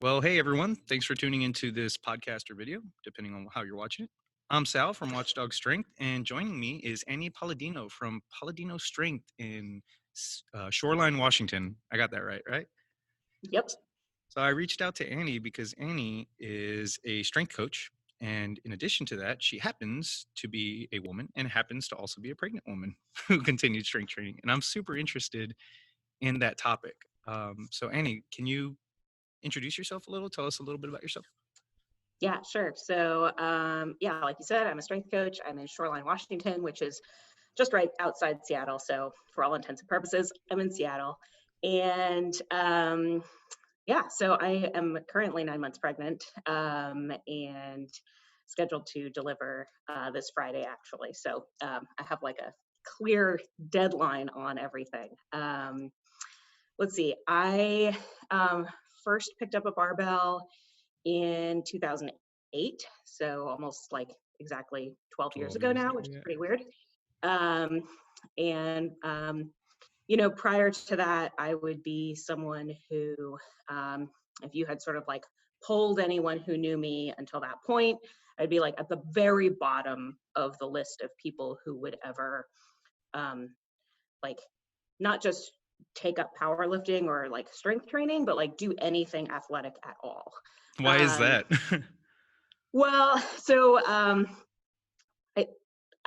Well, hey everyone. Thanks for tuning into this podcast or video, depending on how you're watching it. I'm Sal from Watchdog Strength, and joining me is Annie Paladino from Paladino Strength in Shoreline, Washington. I got that right, right? Yep. So I reached out to Annie because Annie is a strength coach. And in addition to that, she happens to be a woman and happens to also be a pregnant woman who continued strength training. And I'm super interested in that topic. So, Annie, can you introduce yourself a little? Tell us a little bit about yourself. Yeah, sure. So, yeah, like you said, I'm a strength coach. I'm in Shoreline, Washington, which is just right outside Seattle. So, for all intents and purposes, I'm in Seattle. And yeah, so I am currently 9 months pregnant and scheduled to deliver this Friday, actually. So, I have like a clear deadline on everything. Let's see, I first picked up a barbell in 2008, so almost like exactly 12 years 12 ago years now, ago, which is yeah. pretty weird. Um, and prior to that, I would be someone who, if you had sort of like polled anyone who knew me until that point, I'd be like at the very bottom of the list of people who would ever um, like not just take up powerlifting or like strength training, but like do anything athletic at all. Why is Um, that? Well, so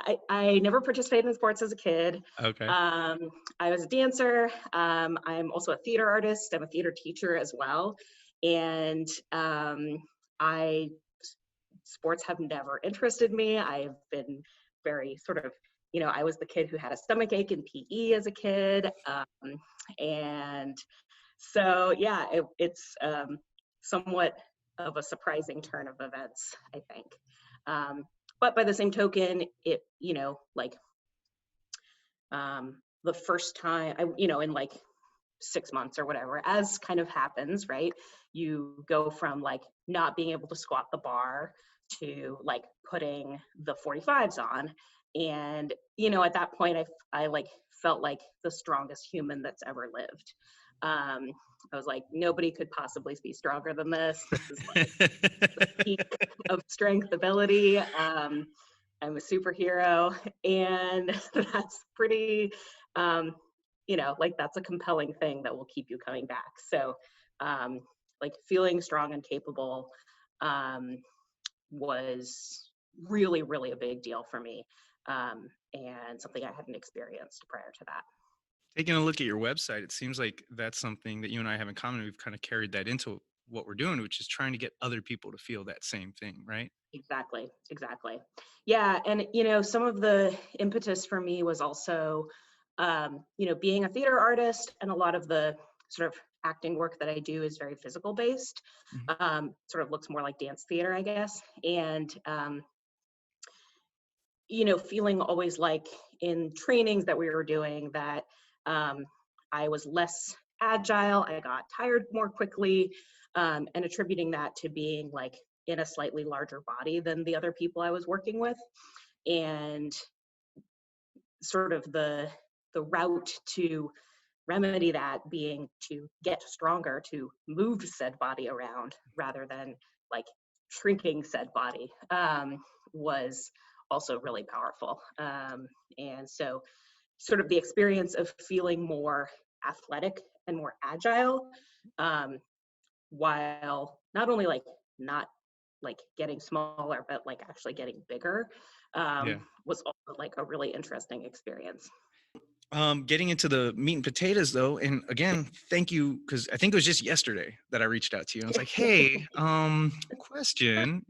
I, I never participated in sports as a kid. Okay. Um, I was a dancer. I'm also a theater artist. I'm a theater teacher as well. And I sports have never interested me. I've been very sort of, I was the kid who had a stomach ache in PE as a kid. And so, yeah, it's somewhat of a surprising turn of events, I think. But by the same token, it, like the first time, in like 6 months or whatever, as kind of happens, right? You go from like not being able to squat the bar to like putting the 45s on. And, at that point, I like felt like the strongest human that's ever lived. I was like, nobody could possibly be stronger than this. This is like the peak of strength ability. I'm a superhero. And that's pretty, like that's a compelling thing that will keep you coming back. So, like feeling strong and capable was really, really a big deal for me, and something I hadn't experienced prior to that. Taking a look at your website, it seems like that's something that you and I have in common. We've kind of carried that into what we're doing, which is trying to get other people to feel that same thing, right? Exactly, exactly. Yeah, and some of the impetus for me was also, being a theater artist, and a lot of the sort of acting work that I do is very physical based. Mhm. Sort of looks more like dance theater, I guess. And feeling always like in trainings that we were doing that I was less agile, I got tired more quickly, and attributing that to being like in a slightly larger body than the other people I was working with. And sort of the route to remedy that being to get stronger, to move said body around rather than like shrinking said body, was also really powerful. And so, sort of the experience of feeling more athletic and more agile, um, while not only like not like getting smaller, but like actually getting bigger, Yeah. was also like a really interesting experience. Getting into the meat and potatoes though, and again, thank you, because I think it was just yesterday that I reached out to you. And I was like, hey, question.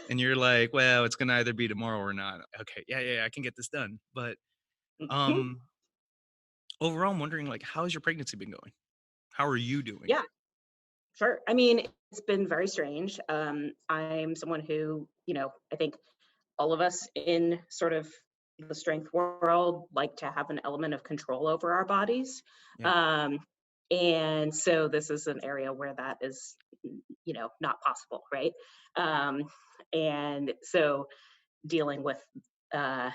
And you're like, well, it's gonna either be tomorrow or not. Okay, yeah, I can get this done. But Mhm. um overall, I'm wondering like how's your pregnancy been going? How are you doing? Yeah, sure. I mean, it's been very strange. I'm someone who, I think all of us in sort of the strength world like to have an element of control over our bodies. Yeah. Um, and so this is an area where that is, not possible, right? Um, and so dealing with uh,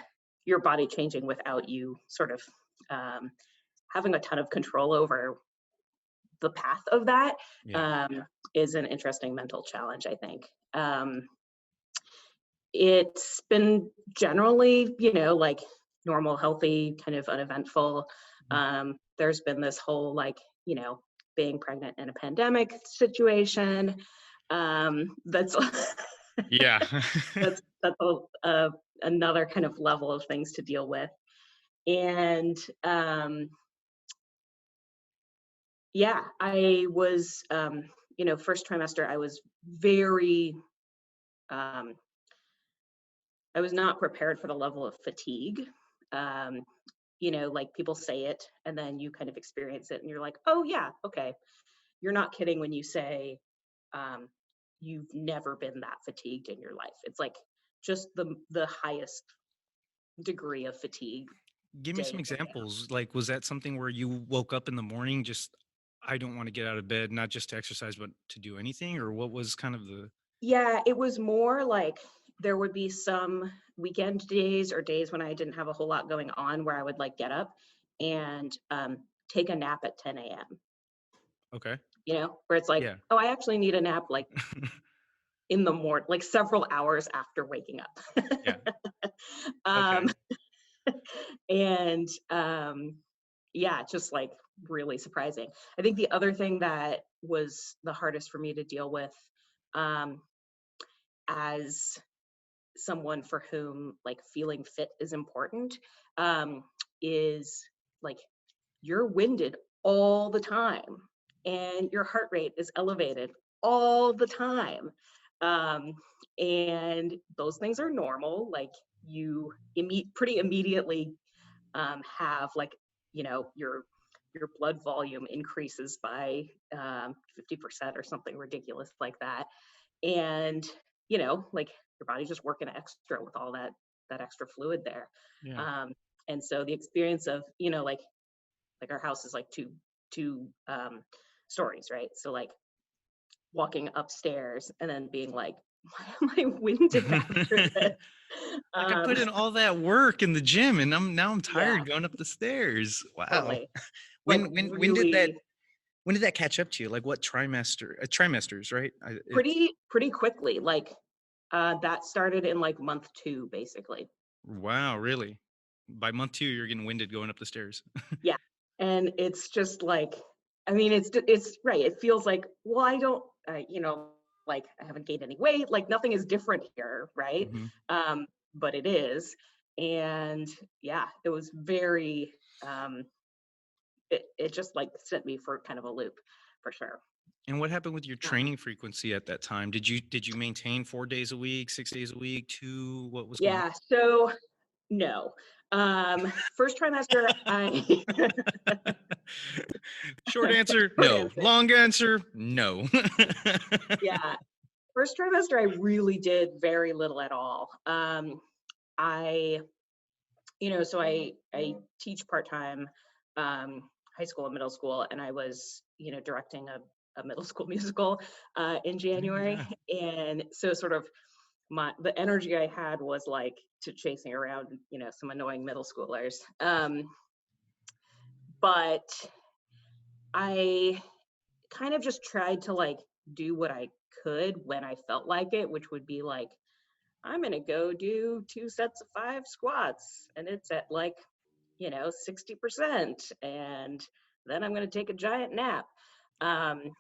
your body changing without you sort of um, having a ton of control over the path of that Yeah. is an interesting mental challenge, I think. It's been generally, like normal, healthy, kind of uneventful. Mhm. There's been this whole like, being pregnant in a pandemic situation. That's Yeah. that's another kind of level of things to deal with. And yeah, I was, first trimester, um, I was not prepared for the level of fatigue. Um, like people say it and then you kind of experience it and you're like, oh yeah, okay. You're not kidding when you say um, you've never been that fatigued in your life. It's like just the highest degree of fatigue Give me day some in, day out. examples. Like, was that something where you woke up in the morning just, I don't want to get out of bed, not just to exercise, but to do anything? Or what was kind of the, Yeah, it was more like there would be some weekend days or days when I didn't have a whole lot going on where I would like get up and take a nap at 10 a.m. okay. Where it's like, Yeah. oh, I actually need a nap like in the morning, like several hours after waking up. Yeah. um, Okay. and yeah, just like really surprising. I think the other thing that was the hardest for me to deal with um, as someone for whom like feeling fit is important um, is like you're winded all the time and your heart rate is elevated all the time. Um, and those things are normal. Like you pretty immediately have like, your blood volume increases by 50% or something ridiculous like that. And, like your body's just working extra with all that extra fluid there. Yeah. Um, and so the experience of, like our house is like two stories, right? So like walking upstairs and then being like, why am I winded after this? Like, I Um, put in all that work in the gym and I'm yeah, tired going up the stairs. Wow. totally. Like When did that really catch up to you? Like what trimester? Trimesters, right? It's pretty quickly. Like that started in like month 2, basically. wow, really. By month 2, you're getting winded going up the stairs. Yeah, and it's just like, I mean, it's right. It feels like, well, I don't, like I haven't gained any weight. Like nothing is different here, right? Mhm. But it is, and yeah, it was very. It just like sent me for kind of a loop, for sure. And what happened with your Um, training frequency at that time? Did you maintain 4 days a week, 6 days a week, 2? What was going yeah. So no. First trimester, I Short answer, short no. answer. Long answer, no. Yeah, first trimester, I really did very little at all. I, so I teach part time, high school and middle school, and I was, directing a middle school musical in January, Yeah. and so sort of the energy I had was like to chasing around, some annoying middle schoolers. But I kind of just tried to like do what I could when I felt like it, which would be like I'm going to go do 2 sets of 5 squats and it's at like, 60%. And then I'm going to take a giant nap. Um,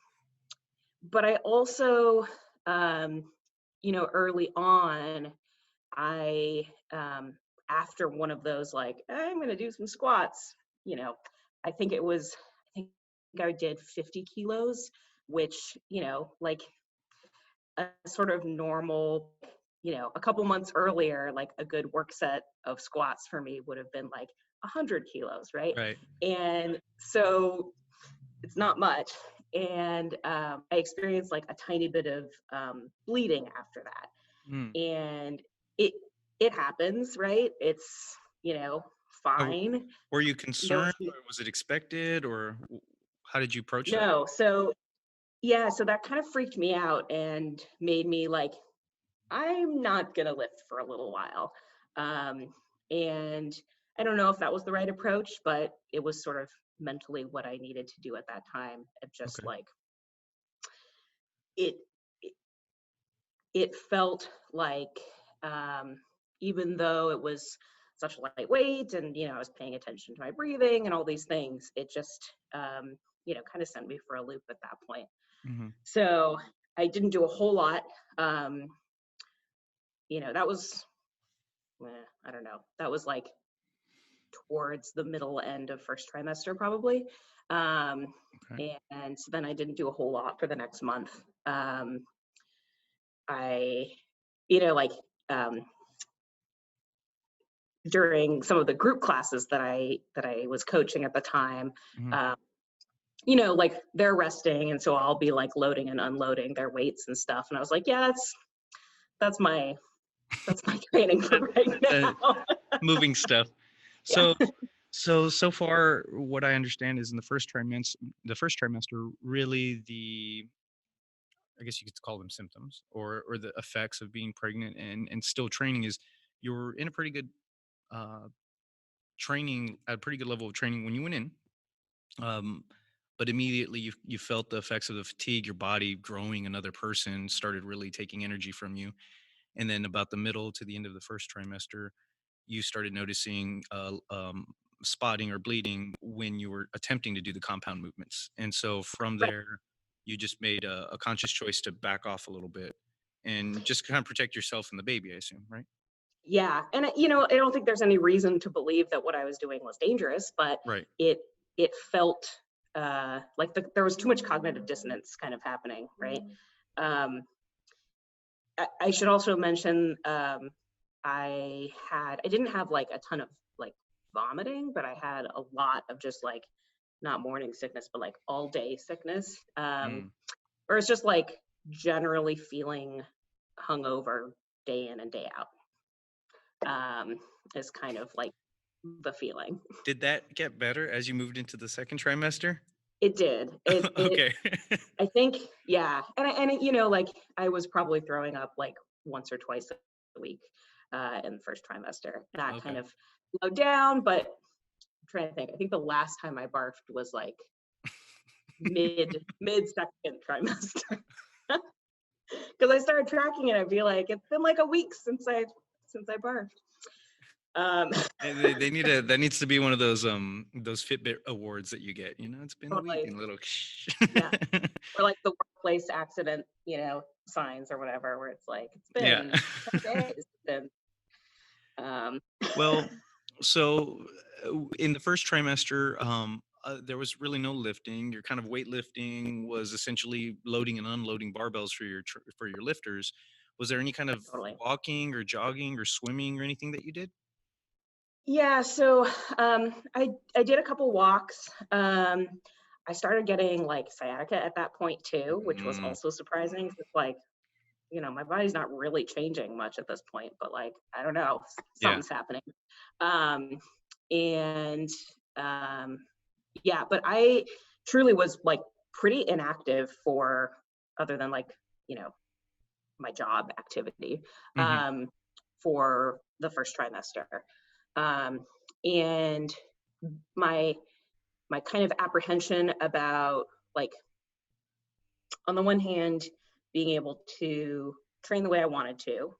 but I also, um, early on, I, after one of those, like, I'm going to do some squats, you know, I think I did 50 kilos, which, like a sort of normal, a couple months earlier, like a good work set of squats for me would have been like 100 kilos, right? Right. And so it's not much. And I experienced like a tiny bit of bleeding after Mm. that. And it it happens, right? It's, So, fine. were you No, concerned, or was it expected, or how did you approach that? no. So yeah, so that kind of freaked me out and made me like, I'm not going to lift for a little while. And I don't know if that was the right approach, but it was sort of mentally what I needed to do at that time. It just Okay. like it it felt like, um, even though it was such lightweight and, I was paying attention to my breathing and all these things, it just, kind of sent me for a loop at that point. Hmm. So I didn't do a whole lot. Um, that was, I don't know, that was like towards the middle end of first trimester, probably. Um, Okay. and so then I didn't do a whole lot for the next month. I, like, um, during some of the group classes that I was coaching at the time, Hmm. um, like they're resting, and so I'll be like loading and unloading their weights and stuff. And I was like, yeah, that's my that's my training for right Uh, now. moving stuff. Yeah, So, so far, what I understand is in the first trimester, really I guess you could call them symptoms or the effects of being pregnant and still training is you're in a pretty good uh, training, at a pretty good level of training when you went in. Um, but immediately you felt the effects of the fatigue, your body growing another person started really taking energy from you. And then about the middle to the end of the first trimester, you started noticing spotting or bleeding when you were attempting to do the compound movements. And so from right. there, you just made a conscious choice to back off a little bit and just kind of protect yourself and the baby, I assume, right? Yeah, and I don't think there's any reason to believe that what I was doing was dangerous, but Right. it it felt like there was too much cognitive dissonance kind of happening, right? Um, I should also mention, I didn't have like a ton of like vomiting, but I had a lot of just like not morning sickness, but like all day sickness. Mm. Or it's just like generally feeling hungover day in and day out. Is kind of like the feeling. Did that get better as you moved into the second trimester? It did. It Okay. I think, yeah, like I was probably throwing up like once or twice a week in the first trimester. That kind Okay. of slowed down, but I'm trying to think. I think the last time I barfed was like mid second trimester because I started tracking it. I'd be like, it's been like a week since I barfed. Um, They need a that needs to be one of those Fitbit awards that you get. It's been a week totally, and a little. yeah. Or like the workplace accident, signs or whatever, where it's like it's Yeah. been 10 days. Then, um, Well, so in the first trimester, there was really no lifting. Your kind of weightlifting was essentially loading and unloading barbells for your lifters. Was there any kind of totally. walking or jogging or swimming or anything that you did? Yeah, so I did a couple walks. I started getting like sciatica at that point too, which was Mm, also surprising. 'Cause it's like, my body's not really changing much at this point, but like, I don't know, yeah. something's happening. Um, and yeah, but I truly was like pretty inactive for other than like, you know, my job activity Hmm. for the first trimester. Um, and my my kind of apprehension about like on the one hand being able to train the way I wanted to,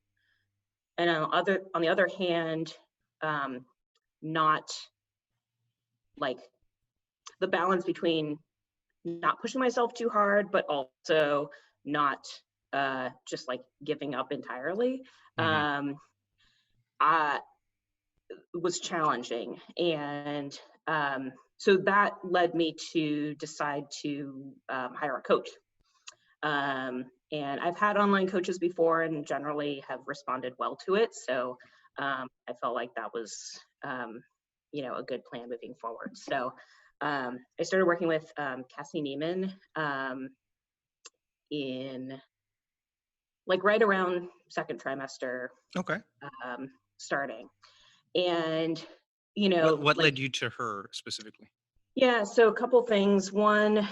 and on the other hand, um, not like the balance between not pushing myself too hard, but also not just like giving up entirely. Hmm. Um, I was challenging, and so that led me to decide to hire a coach. And I've had online coaches before, and generally have responded well to it. So I felt like that was, a good plan moving forward. So I started working with Cassie Neiman in like right around second trimester Okay. starting. And, What like, led you to her specifically? yeah, so a couple things. One,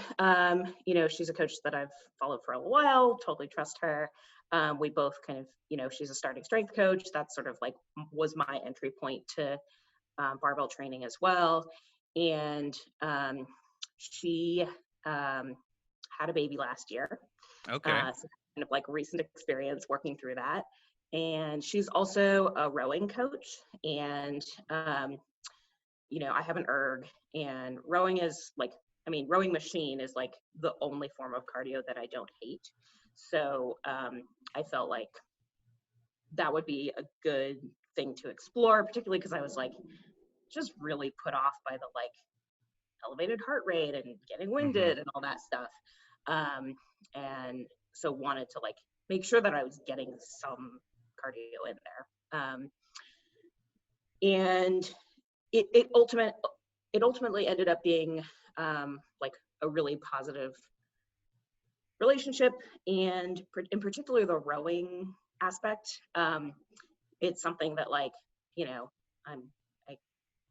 she's a coach that I've followed for a while, totally trust her. We both kind of, she's a starting strength coach. That sort of like was my entry point to barbell training as well. and she had a baby last year. Okay. So kind of like recent experience working through that. And she's also a rowing coach. And, you know, I have an erg, and rowing is like, I mean, rowing machine is like the only form of cardio that I don't hate. So I felt like that would be a good thing to explore, particularly because I was like just really put off by the like elevated heart rate and getting Hmm. winded and all that stuff. And so wanted to like make sure that I was getting some cardio in there. And it ultimately ended up being like a really positive relationship, and in particular the rowing aspect. It's something that like, you know, I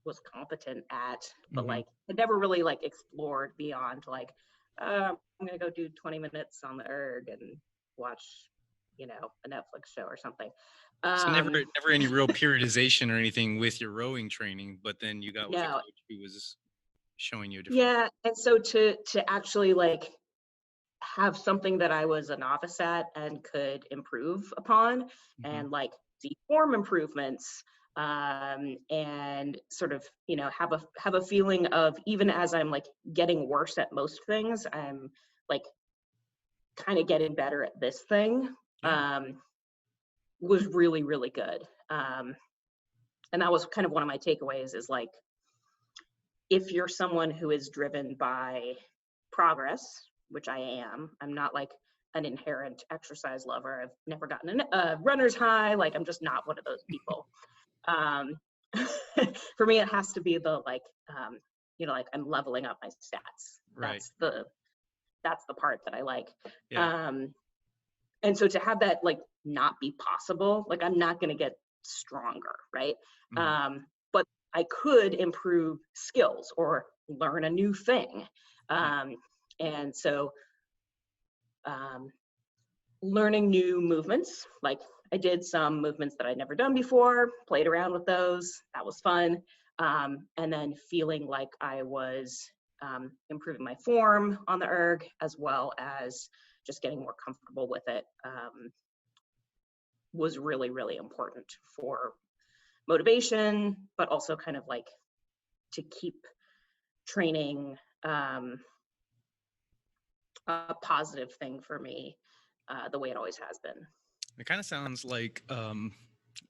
was competent at, but Hmm. like I never really like explored beyond like I'm gonna go do 20 minutes on the erg and watch, you know, a Netflix show or something. So never, Um, never any real periodization or anything with your rowing training, but then you got with a no, coach who was showing you a different. yeah, and so to actually like have something that I was a novice at and could improve upon, Hmm. and like see form improvements, and sort of, you know, have a feeling of, even as I'm like getting worse at most things, I'm like kind of getting better at this thing, Yeah. um, was really really good. And that was kind of one of my takeaways, is like, if you're someone who is driven by progress, which I am, I'm not like an inherent exercise lover. I've never gotten a runner's high. Like, I'm just not one of those people. Um, for me, it has to be the like, you know, like I'm leveling up my stats. Right. That's the part that I like. Yeah. Um, and so to have that like not be possible, like I'm not going to get stronger, right? Hmm. But I could improve skills or learn a new thing. Yeah. um, and so um, learning new movements, like I did some movements that I'd never done before, played around with those, that was fun. And then feeling like I was improving my form on the erg, as well as just getting more comfortable with it, was really, really important for motivation, but also kind of like to keep training a positive thing for me, the way it always has been. It kind of sounds like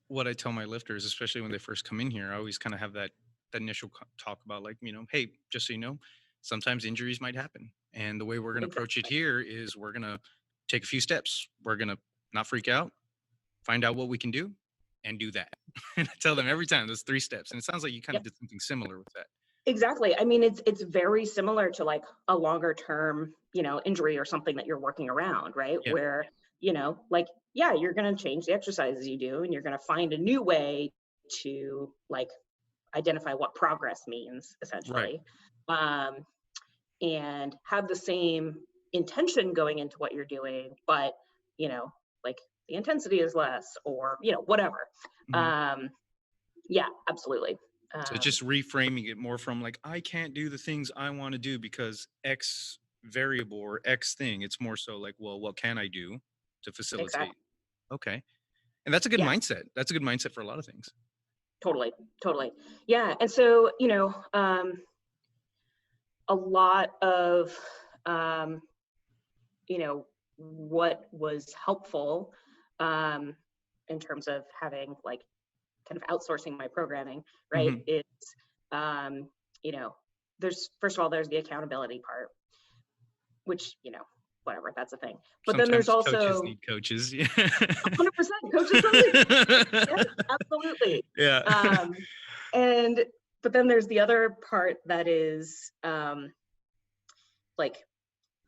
what I tell my lifters, especially when they first come in here. I always kind of have that initial talk about, like, hey, just so you know, sometimes injuries might happen, and the way we're going to approach it Exactly. here is we're going to take a few steps. We're going to not freak out, find out what we can do, and do that. And I tell them every time those 3 steps, and it sounds like you kind of Yep. did something similar with that. Exactly. I mean, it's very similar to like a longer term, you know, injury or something that you're working around, right? Yeah. Where, you know, like, yeah, you're going to change the exercises you do, and you're going to find a new way to like identify what progress means, Right. essentially, um, and have the same intention going into what you're doing, but, you know, like the intensity is less, or, you know, whatever. Hmm. Um, yeah, absolutely. So Um, just reframing it more from, like, I can't do the things I want to do because X variable or X thing. It's more so like, well, what can I do to exactly. facilitate? Okay. And that's a good Yeah. mindset. That's a good mindset for a lot of things. Totally, totally. Yeah. And so, you know, a lot of, um, you know, what was helpful, um, in terms of having like kind of outsourcing my programming, right, Hmm. is, um, you know, there's, first of all, there's the accountability part, which, you know, whatever, that's a thing. But then there's Sometimes coaches also need coaches. Yeah. 100% coaches totally. Yes, absolutely. Yeah. Um, and but then there's the other part that is, like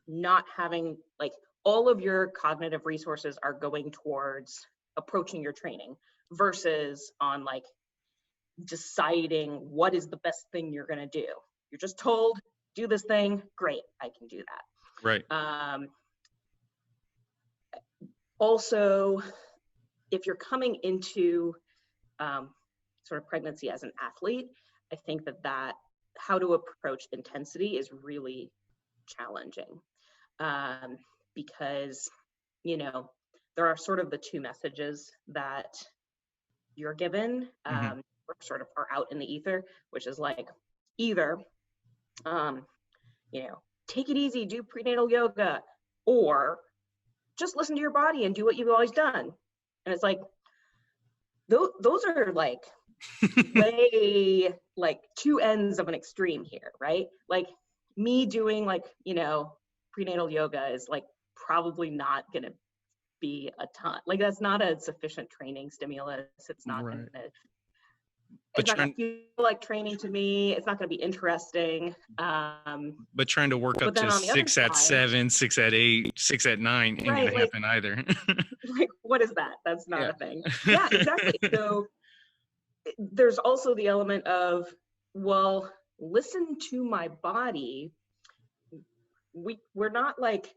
not having like all of your cognitive resources are going towards approaching your training, versus on like deciding what is the best thing you're going to do. You're just told, do this thing, great, I can do Right. that. Also, if you're coming into, um, sort of pregnancy as an athlete, I think that how to approach intensity is really challenging, um, because, you know, there are sort of the two messages that you're given, Hmm. or sort of are out in the ether, which is like either, um, take it easy, do prenatal yoga, or just listen to your body and do what you've always done. And it's like, those are like way like two ends of an extreme here, right? Like me doing like, prenatal yoga is like probably not going to be a ton. Like that's not a sufficient training stimulus. Right. It's But not going to trying, feel like training to me. It's not going to be interesting. but trying to work up But then to on the other 6 at 7, 6 at 8, 6 at 9 ain't right, gonna happen either. like what is that? That's not Yeah. a thing. Yeah, exactly. So there's also the element of, well, listen to my body. We're not like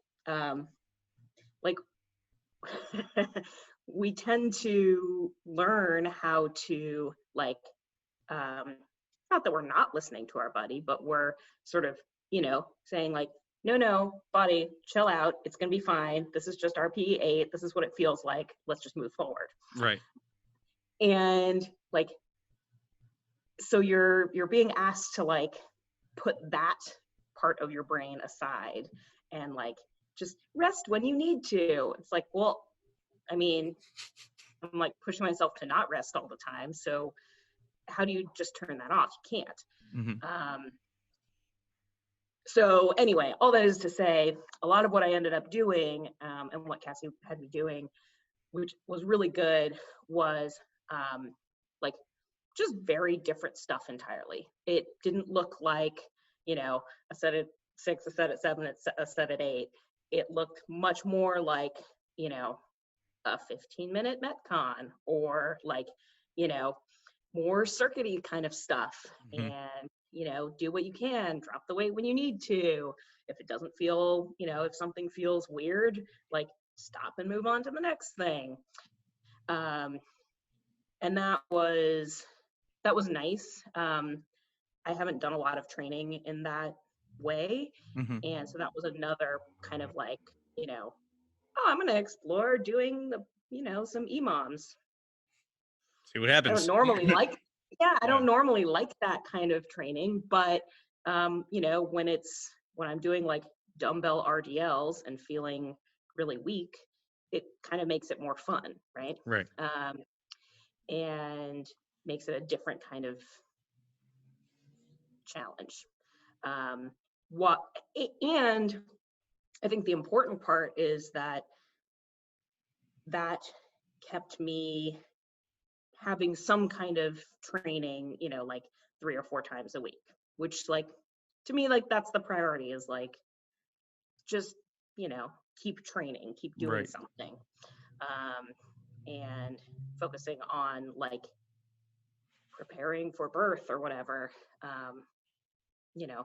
we tend to learn how to not that we're not listening to our body, but we're sort of, saying like, no, body, chill out. It's going to be fine. This is just RPE8. This is what it feels like. Let's just move forward. Right. And like, so you're being asked to like put that part of your brain aside and like just rest when you need to. It's like, well, I mean, I'm like pushing myself to not rest all the time. So how do you just turn that off? You can't. Hmm. So anyway, all that is to say, a lot of what I ended up doing, and what Cassie had me doing, which was really good, was like just very different stuff entirely. It didn't look like, a set at 6, a set at 7, a set at 8. It looked much more like, a 15-minute Metcon, or like, you know, more circuity kind of stuff. Hmm. And, do what you can, drop the weight when you need to. If it doesn't feel, if something feels weird, like stop and move on to the next thing. Um, and that was nice. I haven't done a lot of training in that way. Hmm. And so that was another kind of like, oh, I'm going to explore doing some EMOMs. See what I don't happens. normally like, yeah, I Yeah. don't normally like that kind of training, but when I'm doing like dumbbell RDLs and feeling really weak, it kind of makes it more fun, right? Right. Um, and makes it a different kind of challenge. Um, what and I think the important part is that kept me having some kind of training, like 3 or 4 times a week, which like to me, like that's the priority, is like just, keep training, keep doing Right. something, and focusing on like preparing for birth or whatever, you know,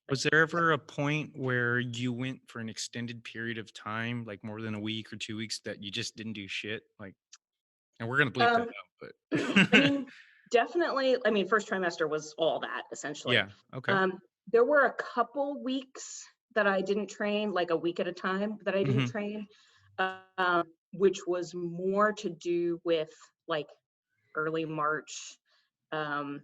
like, Was there ever a point where you went for an extended period of time, like more than a week or 2 weeks, that you just didn't do shit? Like, and we're gonna bleep that um, out, I but mean, definitely, I mean, first trimester was all that essentially. yeah. Okay. Um, there were a couple weeks that I didn't train, like a week at a time that I didn't Hmm. train, which was more to do with like early March, um,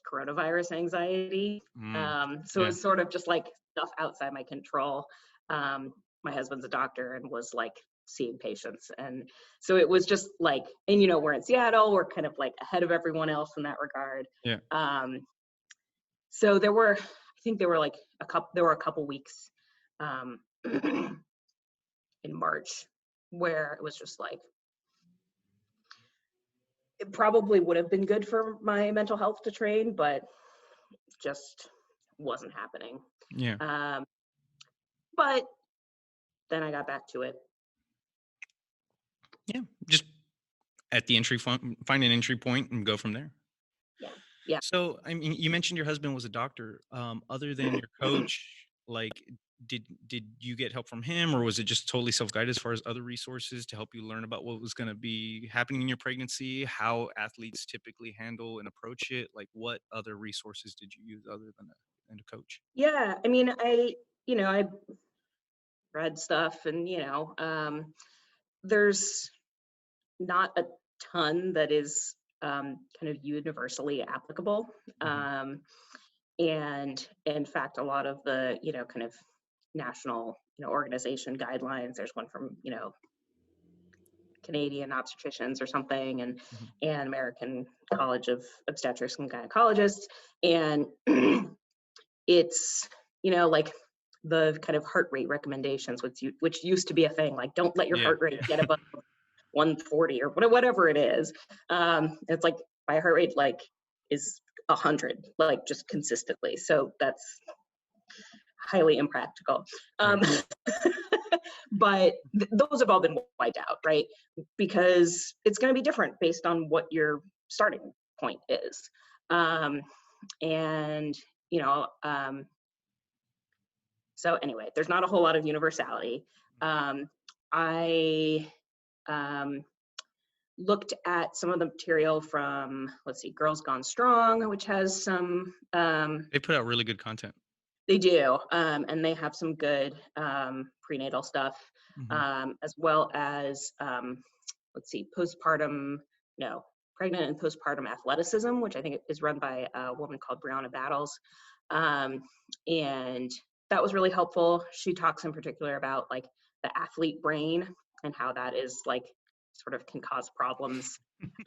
coronavirus anxiety. Mm. So Yeah. it's sort of just like stuff outside my control. My husband's a doctor and was like seeing patients. And so it was just like, and we're in Seattle, we're kind of like ahead of everyone else in that regard. Yeah. So I think there were a couple weeks, um, in March, where it was just like, it probably would have been good for my mental health to train, but just wasn't happening. Yeah. Um, but then I got back to it. Yeah. Just at the find an entry point and go from there. Yeah. Yeah. So, I mean, you mentioned your husband was a doctor. Other than your coach, like, did you get help from him, or was it just totally self-guided as far as other resources to help you learn about what was going to be happening in your pregnancy, how athletes typically handle and approach it? Like, what other resources did you use other than a coach? Yeah, I mean, I read stuff, and there's not a ton that is kind of universally applicable. Hmm. Um, and in fact, a lot of the, kind of national, organization guidelines, there's one from, Canadian obstetricians or something, Hmm. and American College of Obstetrics and Gynecologists. And it's, like the kind of heart rate recommendations, which used to be a thing, like don't let your Yeah, heart rate yeah. get above 140 or whatever it is. It's like my heart rate like is 100, like just consistently. So that's highly impractical. Right. But those have all been wiped out, right? Because it's going to be different based on what your starting point is. Um, and, you know, um, so anyway, there's not a whole lot of universality. I um, looked at some of the material from, let's see, Girls Gone Strong, which has some, They put out really good content. they do, and they have some good prenatal stuff, Hmm. as well as, let's see, postpartum, no, pregnant and postpartum athleticism, which I think is run by a woman called Brianna Battles. Um, and that was really helpful. She talks in particular about like the athlete brain and how that is like sort of can cause problems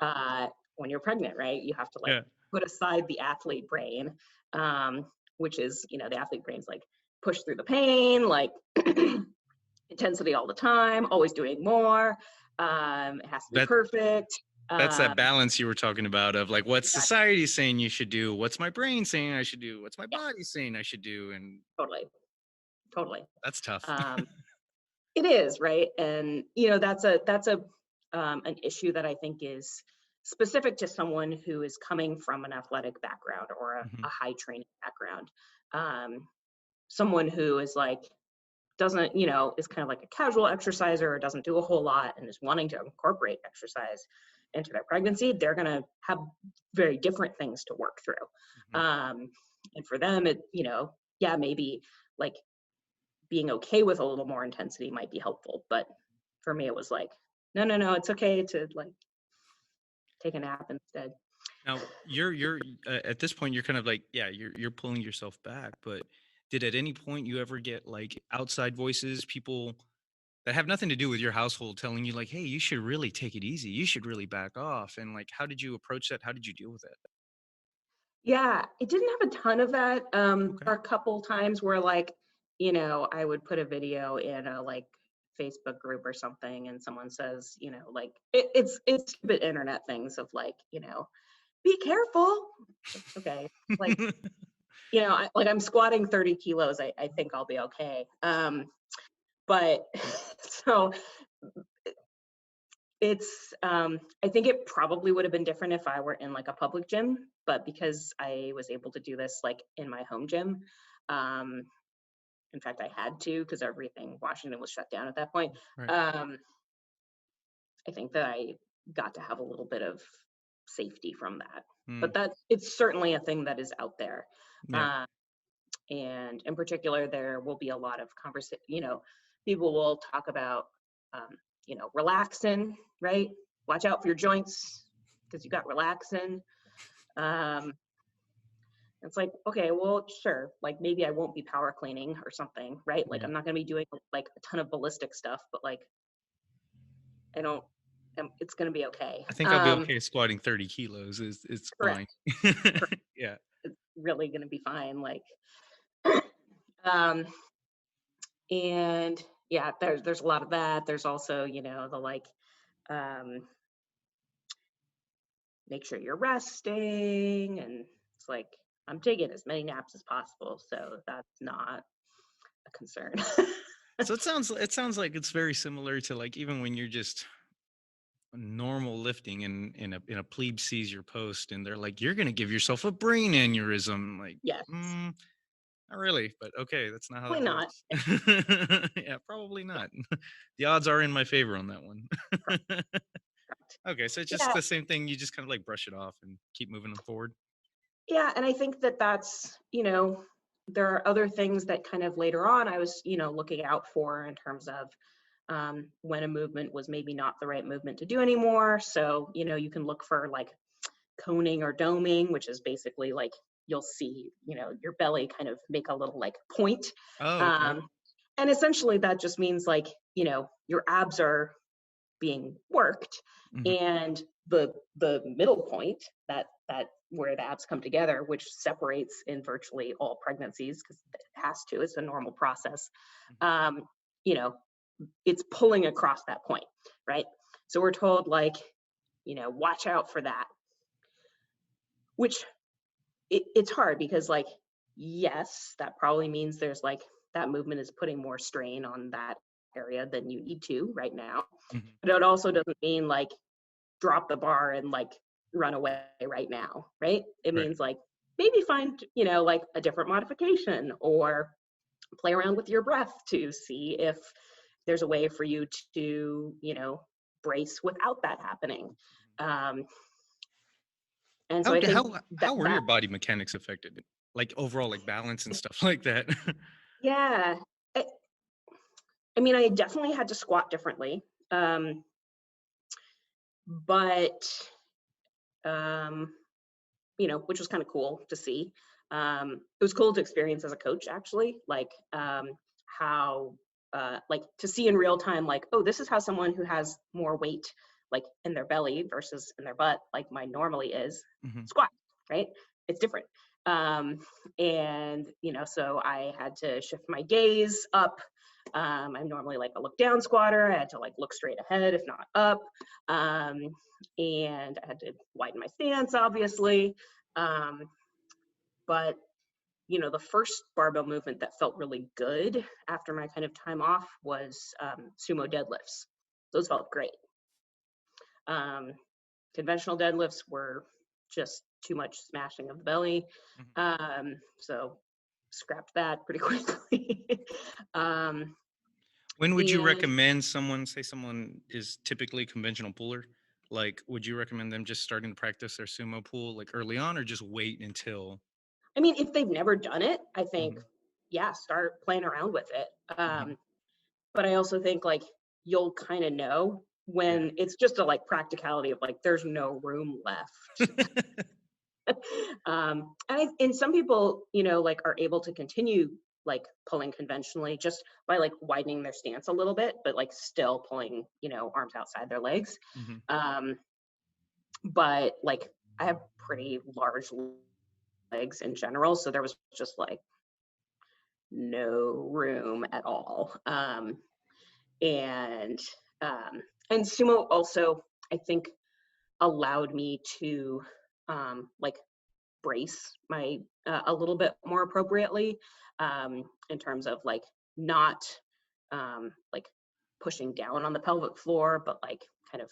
uh, when you're pregnant, right? You have to like Yeah. put aside the athlete brain, um, which is, the athlete brain's like push through the pain, like intensity all the time, always doing more. It has to be That perfect. that's that Um, balance you were talking about of like what exactly. society's saying you should do, what's my brain saying I should do, what's my Yeah, body saying I should do, and totally, totally. that's tough. Um, it is, right, and that's a an issue that I think is specific to someone who is coming from an athletic background or Hmm. a high training background. Um, Someone who is like doesn't, is kind of like a casual exerciser or doesn't do a whole lot and is wanting to incorporate exercise into their pregnancy, they're going to have very different things to work through. Hmm. And for them, yeah, maybe like being okay with a little more intensity might be helpful. But for me, it was like, no, no, no, it's okay to like take a nap instead. Now you're at this point you're kind of like, yeah, you're pulling yourself back, but did at any point you ever get like outside voices, people that have nothing to do with your household telling you like, hey, you should really take it easy, you should really back off, and like how did you approach that, how did you deal with it? Yeah, it didn't have a ton of that. Okay. There are a couple times where like, I would put a video in a like Facebook group or something and someone says, like it's stupid internet things of like, be careful. Okay. Like, like I'm squatting 30 kilos. I think I'll be okay. But so it's I think it probably would have been different if I were in like a public gym, but because I was able to do this like in my home gym, um, in fact I had to because everything Washington was shut down at that point. Right. Um, I think that I got to have a little bit of safety from that. Mm, But it's certainly a thing that is out there. yeah. Uh, and in particular, there will be a lot of conversation, people will talk about, um, relaxin, right? Watch out for your joints because you got relaxin. Um, it's like, okay, well, sure. Like maybe I won't be power cleaning or something, right? Like Yeah. I'm not going to be doing like a ton of ballistic stuff, but like I don't, it's going to be okay. I think I'll be okay squatting 30 kilos. It's fine. Correct. Correct. Yeah. It's really going to be fine. Like, um, and yeah, there's a lot of that. There's also, the like, um, make sure you're resting, and it's like I'm taking as many naps as possible, so that's not a concern. So it sounds like it's very similar to like even when you're just normal lifting and in a plebe sees your post and they're like, you're gonna give yourself a brain aneurysm. Like, Yes. mm, Not really, but okay, that's not how Probably that not. works. Yeah, probably not. The odds are in my favor on that one. Correct. Okay, so it's just Yeah, the same thing. You just kind of like brush it off and keep moving forward. yeah, and I think that that's, there are other things that kind of later on I was, looking out for in terms of when a movement was maybe not the right movement to do anymore. So, you can look for like coning or doming, which is basically like you'll see, your belly kind of make a little like point. Oh, okay. Um, and essentially that just means like, your abs are being worked, Mhm. and the middle point, that where the abs come together, which separates in virtually all pregnancies because it has to, it's a normal process. Mhm. um you know it's pulling across that point, right? So we're told like, watch out for that, which it's hard because like, yes, that probably means there's like that movement is putting more strain on that area than you need to right now, Mhm. but it also doesn't mean like drop the bar and like run away right now, right? It Right. means like maybe find, like a different modification, or play around with your breath to see if there's a way for you to, brace without that happening. Um, and so How I d- think how that how were your body mechanics affected? Like overall, like balance and stuff like that. yeah, I, I mean, I definitely had to squat differently, um, but um, which was kind of cool to see. It was cool to experience as a coach, actually, like how, like to see in real time, like, oh, this is how someone who has more weight, like in their belly versus in their butt, like mine normally is, Mhm. squat, right? It's different. Um, and, so I had to shift my gaze up. I'm normally like a look down squatter. I had to like look straight ahead, if not up. Um, and I had to widen my stance, obviously. Um, but the first barbell movement that felt really good after my kind of time off was sumo deadlifts. Those felt great. Um, Conventional deadlifts were just too much smashing of the belly, Mhm. so scrapped that pretty quickly. um, When would you and recommend someone is typically a conventional puller? Like, would you recommend them just starting to practice their sumo pull like early on, or just wait until? I mean, if they've never done it, I think, Mhm. yeah, start playing around with it. Mhm. But I also think like you'll kind of know Yeah. when it's just a like practicality of like there's no room left. And some people, like are able to continue like pulling conventionally just by like widening their stance a little bit, but like still pulling, arms outside their legs. Mhm. Um, but like I have pretty large legs in general, so there was just like no room at all. And um, and sumo also, I think, allowed me to like brace my a little bit more appropriately, in terms of like not like pushing down on the pelvic floor, but like kind of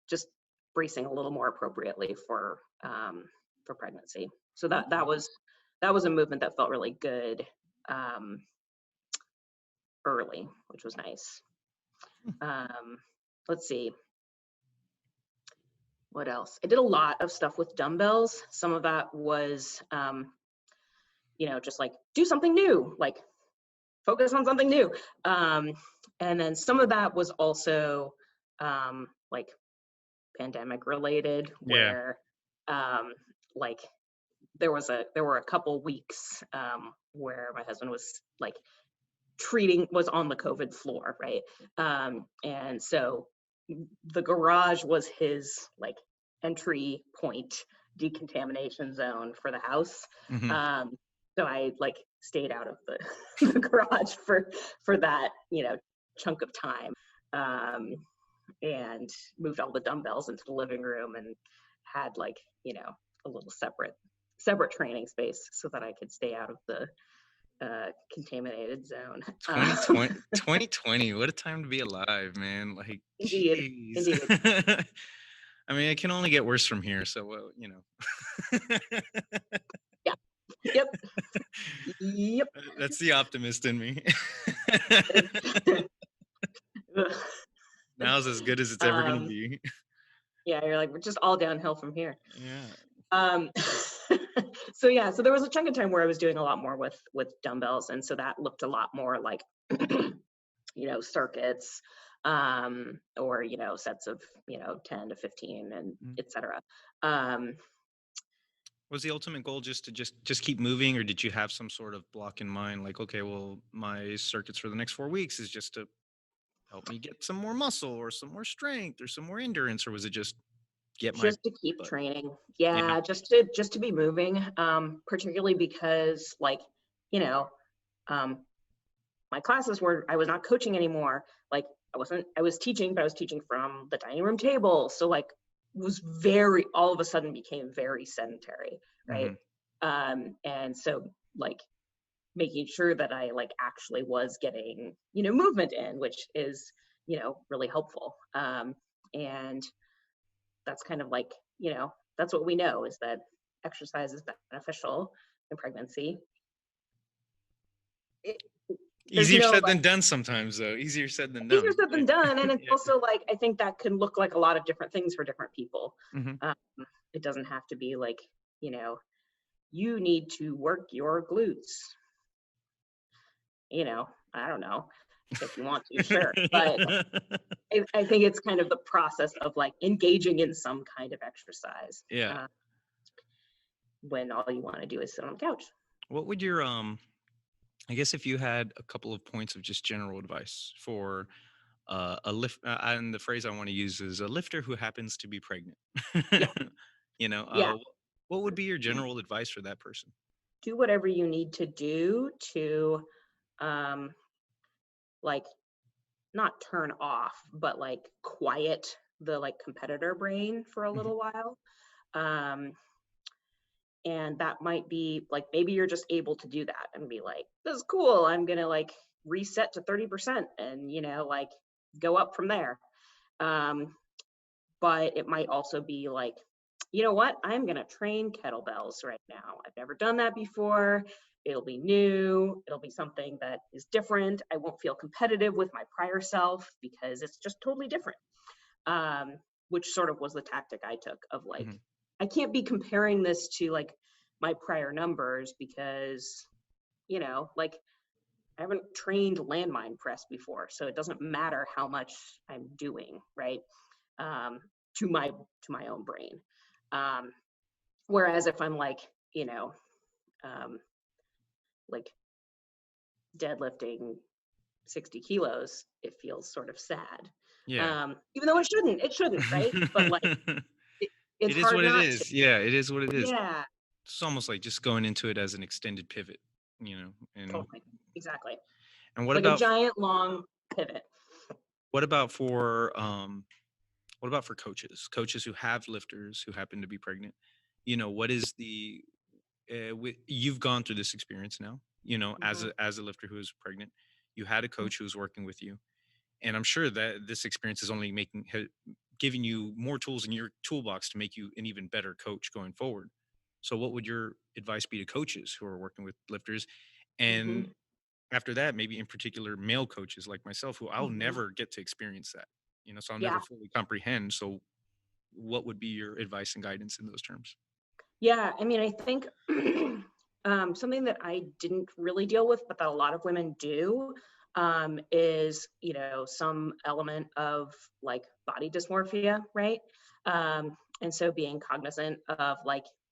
just bracing a little more appropriately for pregnancy. So Okay. that was a movement that felt really good um, early, which was nice. Hmm. Um, let's see. What else? I did a lot of stuff with dumbbells. Some of that was, just like do something new, like focus on something new. Um, and then some of that was also like pandemic related, Yeah. where um, like there were a couple weeks where my husband was like was on the COVID floor, right? And so the garage was his like entry point decontamination zone for the house. Mhm. Um, so I like stayed out of the, the garage for that, chunk of time. Um, and moved all the dumbbells into the living room and had like, a little separate training space so that I could stay out of the contaminated zone. 2020, what a time to be alive, man. Like, Indeed, jeez. indeed. I mean, it can only get worse from here. So, well. Yeah. Yep. Yep. That's the optimist in me. Now's as good as it's ever gonna um, be. yeah, you're like, we're just all downhill from here. Yeah. Um, so yeah, so there was a chunk of time where I was doing a lot more with dumbbells, and so that looked a lot more like circuits, or sets of 10 to 15 and Mm. etc. um Was the ultimate goal just to just keep moving, or did you have some sort of block in mind, like, okay, well, my circuits for the next 4 weeks is just to help me get some more muscle or some more strength or some more endurance, or was it just get my just to keep butt? training, Yeah. yeah, just to be moving, particularly because you know um my classes were, I was not coaching anymore. Like I was teaching, but I was teaching from the dining room table. So was very, all of a sudden became very sedentary. Right. Hmm. And so like making sure that I actually was getting, movement in, which is, really helpful. And that's kind of that's what we know is that exercise is beneficial in pregnancy. It, there's Easier no said than done sometimes, though. Easier said than easier done. said than done, and it's Yeah. also I think that can look like a lot of different things for different people. Hmm. um, it doesn't have to be you know you need to work your glutes. I don't know, if you want to, sure, but I think it's kind of the process of engaging in some kind of exercise, Yeah. when all you want to do is sit on the couch. What would your I guess if you had a couple of points of just general advice for a lift, and the phrase I want to use is a lifter who happens to be pregnant. Yeah, you know, yeah. what would be your general advice for that person? Do whatever you need to do to um like not turn off, but quiet the competitor brain for a Mhm. little while. Um, and that might be maybe you're just able to do that and be like, this is cool. I'm gonna reset to 30% and go up from there. Um, but it might also be you know what? I'm gonna train kettlebells right now. I've never done that before. It'll be new. It'll be something that is different. I won't feel competitive with my prior self because it's just totally different. um, which sort of was the tactic I took of Mhm. I can't be comparing this to my prior numbers because, I haven't trained landmine press before. So it doesn't matter how much I'm doing, right? Um, to my own brain. Um, whereas if I'm you know, um, like deadlifting 60 kilos, it feels sort of sad. Yeah. Even though it shouldn't, right? But it, it's It is hard what it not to. is. Yeah, it is what it is. Yeah, It's almost like just going into it as an extended pivot, and totally. Exactly. and Like a giant long pivot. what about for what about for coaches who have lifters who happen to be pregnant? What is the you've gone through this experience now, Hmm. as a lifter who is pregnant. You had a coach who was working with you, and I'm sure that this experience is only giving you more tools in your toolbox to make you an even better coach going forward. So what would your advice be to coaches who are working with lifters? And Hmm. after that, maybe in particular male coaches like myself, who I'll Hmm. never get to experience that, so I'll never Yeah. fully comprehend. So what would be your advice and guidance in those terms? Yeah. I mean, I think something that I didn't really deal with, but that a lot of women do, is, some element of body dysmorphia, right? And so being cognizant of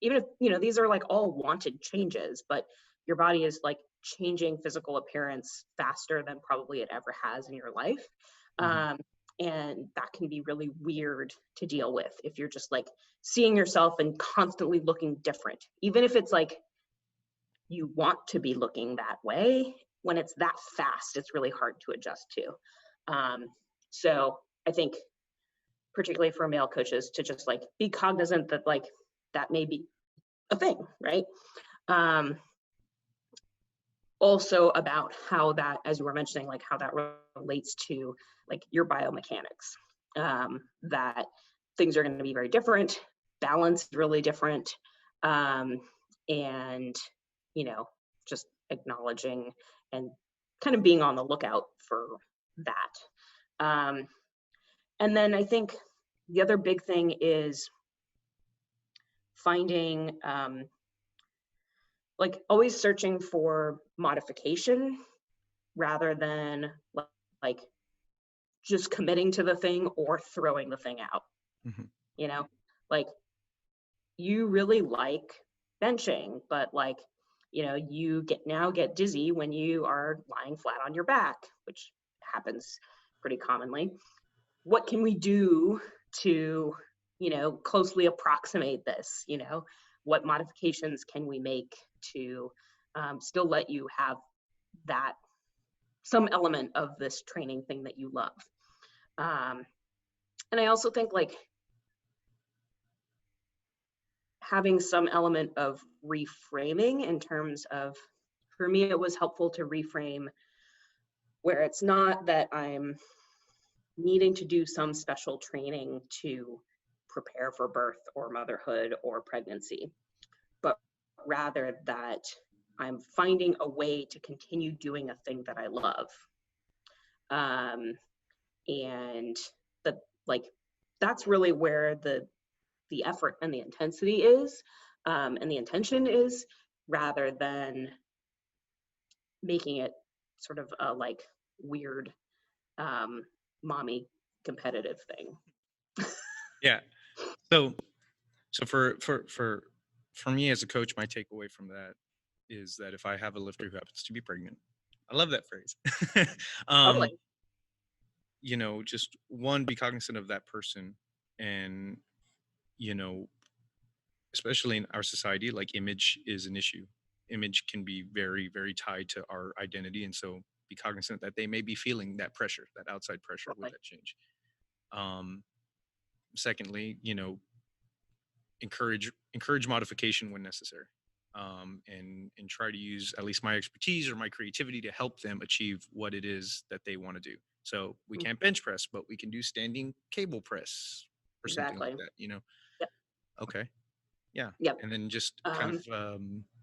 even if, these are all wanted changes, but your body is changing physical appearance faster than probably it ever has in your life. Hmm. Um, and that can be really weird to deal with if you're just seeing yourself and constantly looking different, even if it's you want to be looking that way. When it's that fast, it's really hard to adjust to. So I think particularly for male coaches to just be cognizant that that may be a thing, right? um Also about how that, as you were mentioning, how that relates to your biomechanics, that things are going to be very different, balance is really different, um, and just acknowledging and kind of being on the lookout for that. And then I think the other big thing is finding, always searching for modification rather than like just committing to the thing or throwing the thing out. Mm-hmm. Like you really like benching, but you get dizzy when you are lying flat on your back, which happens pretty commonly. What can we do to, closely approximate this? What modifications can we make to still let you have that some element of this training thing that you love? And I also think having some element of reframing in terms of, for me, it was helpful to reframe where it's not that I'm needing to do some special training to prepare for birth or motherhood or pregnancy, but rather that I'm finding a way to continue doing a thing that I love. And that's really where the effort and the intensity is, and the intention is, rather than making it sort of a weird mommy competitive thing. Yeah. So for me as a coach, my takeaway from that is that if I have a lifter who happens to be pregnant, I love that phrase. Totally. Just one, be cognizant of that person, and especially in our society, image is an issue. Image can be very, very tied to our identity, and so be cognizant that they may be feeling that pressure, that outside pressure with that change. Secondly, encourage modification when necessary, and try to use at least my expertise or my creativity to help them achieve what it is that they want to do. So we can't bench press, but we can do standing cable press or something like that. Yep. Okay. Yeah. Yep. And then just kind of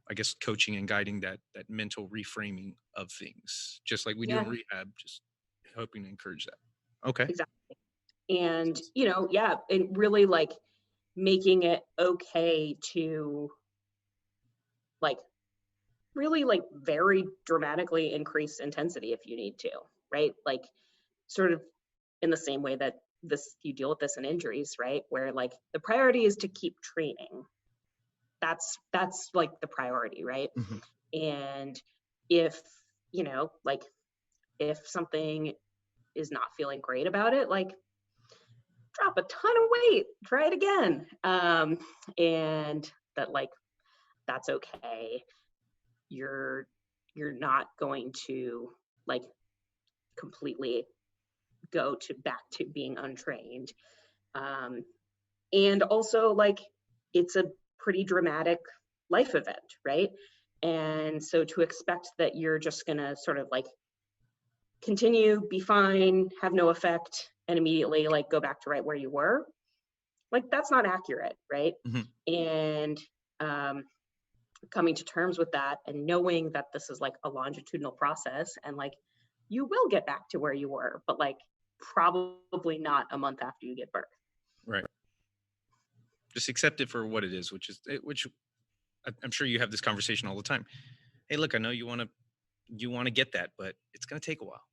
I guess coaching and guiding that mental reframing of things, just like we do in rehab, just hoping to encourage that. Okay. Exactly. And and really making it okay to really very dramatically increase intensity if you need to, right? Sort of in the same way that you deal with this in injuries, right? Where the priority is to keep training. That's the priority, right? Mm-hmm. And if if something is not feeling great about it, drop a ton of weight, try it again. And that that's okay. You're not going to completely go back to being untrained. And also it's a pretty dramatic life event, right? And so to expect that you're just gonna sort of continue, be fine, have no effect, and immediately go back to right where you were, that's not accurate, right? Mm-hmm. And coming to terms with that and knowing that this is a longitudinal process, and you will get back to where you were, but probably not a month after you give birth. Right. Just accept it for what it is, which I'm sure you have this conversation all the time. Hey, look, I know you want to get that, but it's going to take a while.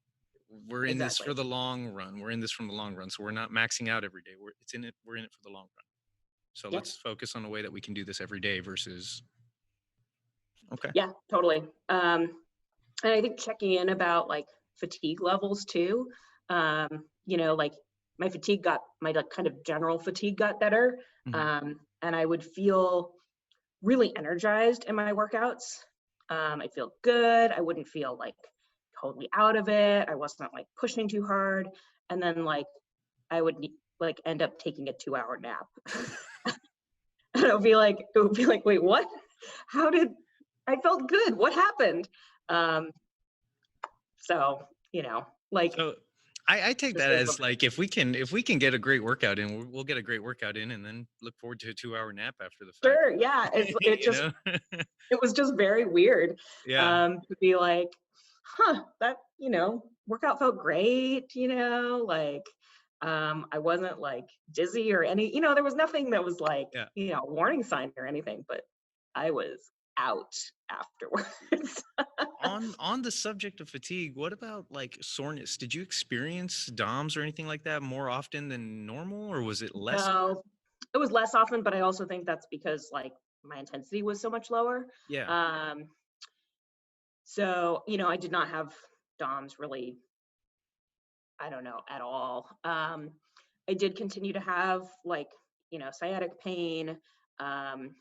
We're in this for the long run. We're in this from the long run. So we're not maxing out every day. We're in it for the long run. So let's focus on a way that we can do this every day versus. Okay. Yeah, totally. And I think checking in about fatigue levels too. My fatigue my kind of general fatigue got better. Mm-hmm. And I would feel really energized in my workouts. I feel good. I wouldn't feel totally out of it. I wasn't pushing too hard. And then I would end up taking a 2-hour nap. And it would be wait, what? How did I felt good? What happened? So So I take Just that as as like if we can get a great workout in, we'll get a great workout in, and then look forward to a 2 hour nap after the fact. sure, yeah. It You just know? it was just very weird Yeah. to be like, huh, that workout felt great. Like I wasn't like dizzy or any. There was nothing that was like Yeah. warning sign or anything, but I was out afterwards. On the subject of fatigue, what about like soreness? Did you experience DOMS or anything like that more often than normal, or was it less? No, it was less often, but I also think that's because like my intensity was so much lower. Yeah. Um, so I did not have DOMs really, I don't know, at all. I did continue to have like sciatic pain. Um,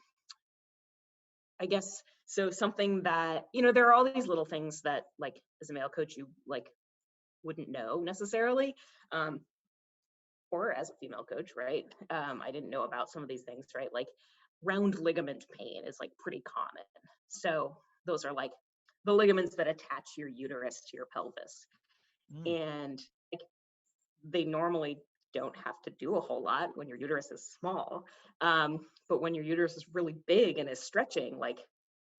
I guess so. Something that there are all these little things that like as a male coach you like wouldn't know necessarily. Um, or as a female coach, right? I didn't know about some of these things, right? Like round ligament pain is like pretty common. So those are like the ligaments that attach your uterus to your pelvis. Mm. And like, they normally don't have to do a whole lot when your uterus is small. But when your uterus is really big and is stretching, like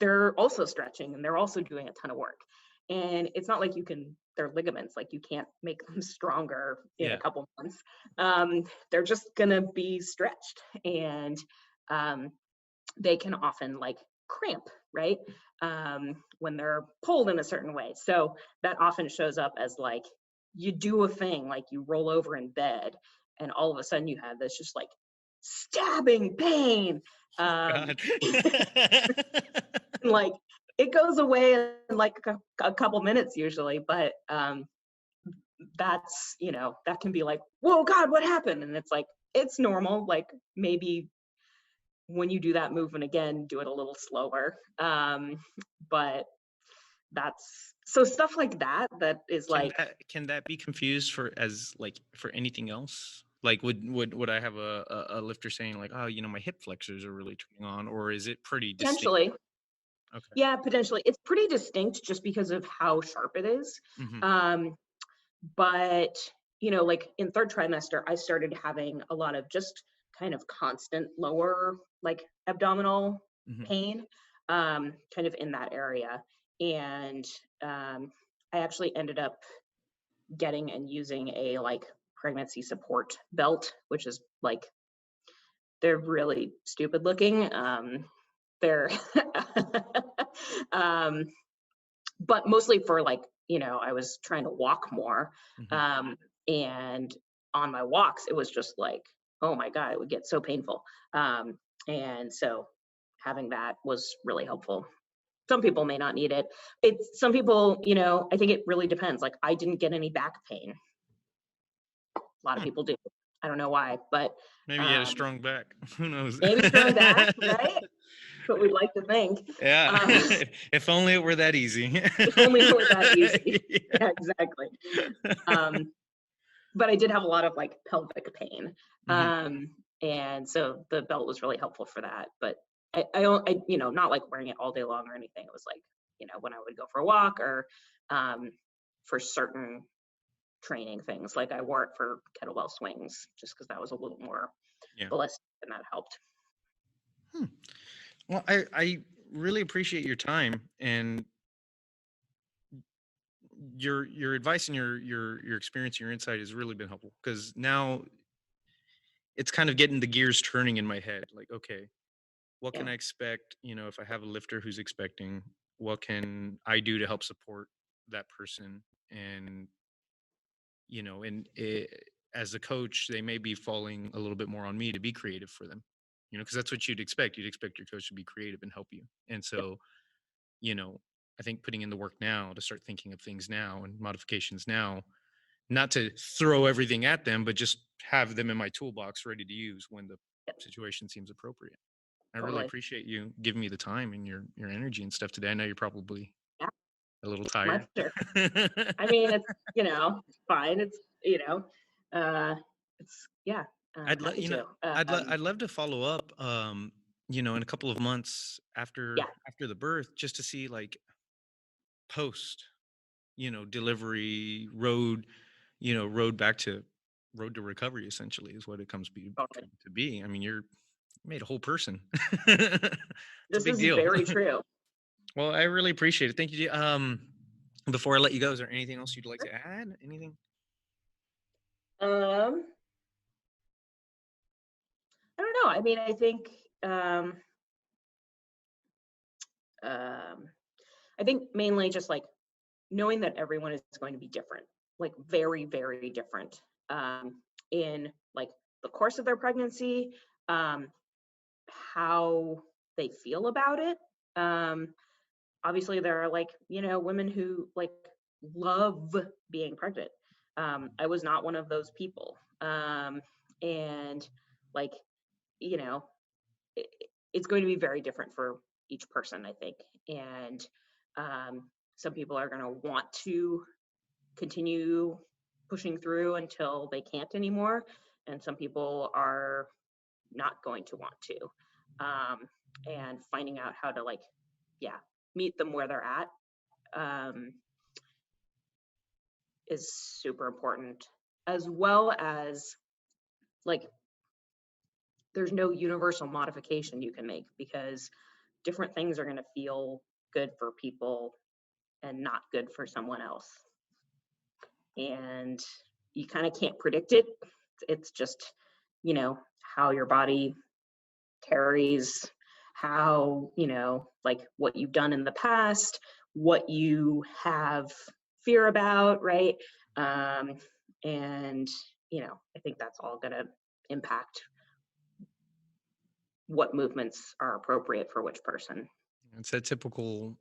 they're also stretching and they're also doing a ton of work. And it's not like they're ligaments, like you can't make them stronger in a Yeah. couple months. They're just gonna be stretched, and they can often like cramp, right? When they're pulled in a certain way. So that often shows up as like you do a thing, like you roll over in bed, and all of a sudden you have this just like stabbing pain. Um, God. like it goes away in like a couple minutes usually, but that's that can be like, whoa, God, what happened? And it's like it's normal. Like maybe when you do that movement again, do it a little slower. But that's so stuff like that. That is Can like that be confused for as like for anything else? Like would I have a lifter saying like, oh, my hip flexors are really turning on, or is it pretty distinct? potentially, Okay. yeah, potentially. It's pretty distinct just because of how sharp it is. Hmm. Um, but like in third trimester, I started having a lot of just kind of constant lower like abdominal Hmm. pain, kind of in that area. And I actually ended up getting and using a like pregnancy support belt, which is like they're really stupid looking. They're um, but mostly for like I was trying to walk more, Hmm. um, and on my walks it was just like, oh my God, it would get so painful. And so having that was really helpful. Some people may not need it. It's some people, I think it really depends. Like I didn't get any back pain. A lot of Huh. people do. I don't know why, but Maybe you had a um, strong back. Who knows? maybe strong back, right? What we'd like to think. Yeah. Um, If only it were that easy. if only it were that easy. Yeah. Yeah, exactly. Um, but I did have a lot of like pelvic pain. Hmm. And so the belt was really helpful for that. But not like wearing it all day long or anything. It was like, when I would go for a walk or um, for certain training things, like I wore it for kettlebell swings just because that was a little more Yeah. ballistic and that helped. Hmm. Well, I really appreciate your time and your advice and your experience, your insight has really been helpful because now it's kind of getting the gears turning in my head. Like, okay, what Yeah. can I expect? If I have a lifter who's expecting, what can I do to help support that person? And as a coach, they may be falling a little bit more on me to be creative for them. Because that's what you'd expect. You'd expect your coach to be creative and help you. And Yep. so, I think putting in the work now to start thinking of things now and modifications now, not to throw everything at them, but just have them in my toolbox ready to use when the Yep. situation seems appropriate. I really Totally. appreciate you giving me the time and your energy and stuff today. I know you're probably Yeah. a little My tired. pleasure. I mean, it's fine. It's uh, it's yeah. I'd love, Happy to. I'd love to follow up, in a couple of months Yeah. after the birth, just to see like post, delivery road, road to recovery essentially is what it comes Totally. to be. I mean, you made a whole person. It's a This big is deal. very true. Well, I really appreciate it. Thank you. Before I let you go, is there anything else you'd like to add? Anything? Um, I don't know. I mean, I think um, I think mainly just like knowing that everyone is going to be different, like very, very different in like the course of their pregnancy, um, how they feel about it. Um, Obviously, there are like, women who like love being pregnant. I was not one of those people. And like, you know, it, it's going to be very different for each person, I think. And some people are going to want to continue pushing through until they can't anymore. And some people are not going to want to. And finding out how to like, yeah, meet them where they're at um, is super important, as well as like there's no universal modification you can make because different things are going to feel good for people and not good for someone else. And you kind of can't predict it. It's just, how your body carries, how, like what you've done in the past, what you have fear about, right? Um, and, I think that's all going to impact what movements are appropriate for which person. It's that typical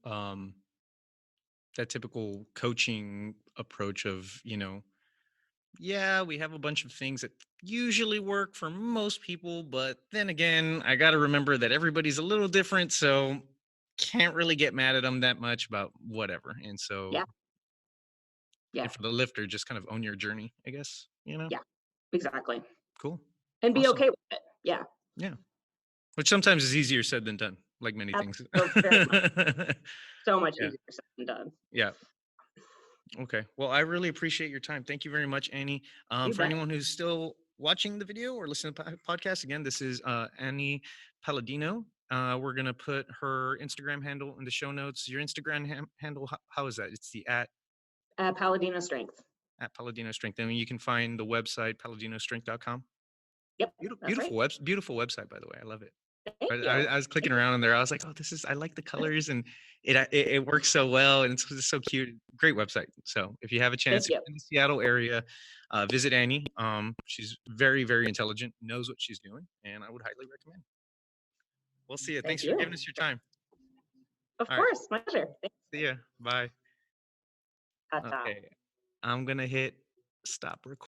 coaching approach of, yeah, we have a bunch of things that usually work for most people, but then again, I got to remember that everybody's a little different, so can't really get mad at them that much about whatever. And so, Yeah. Yeah. and for the lifter, just kind of own your journey, I guess, Yeah. Exactly. Cool. And be Awesome. okay with it. Yeah. Yeah. Which sometimes is easier said than done, like many things. Very much. So much Yeah. easier said than done. Yeah. Okay. Well, I really appreciate your time. Thank you very much, Annie. You For bet. anyone who's still watching the video or listening to the podcast, again, this is Annie Paladino. We're going to put her Instagram handle in the show notes. Your Instagram handle, how is that? It's the Paladino Strength. at Paladino Strength. And you can find the website, paladinostrength.com. Yep. That's right. Beautiful website, by the way. I love it. Thank you. I was clicking around in there. I was like, oh, I like the colors and it works so well. And it's just so cute. Great website. So if you have a chance Thank if you. you're in the Seattle area, visit Annie. She's very, very intelligent, knows what she's doing, and I would highly recommend. We'll see you. Thank Thanks for you. giving us your time. Of All right. course. My pleasure. See ya. Bye. Ta-ta. Okay. I'm going to hit stop recording.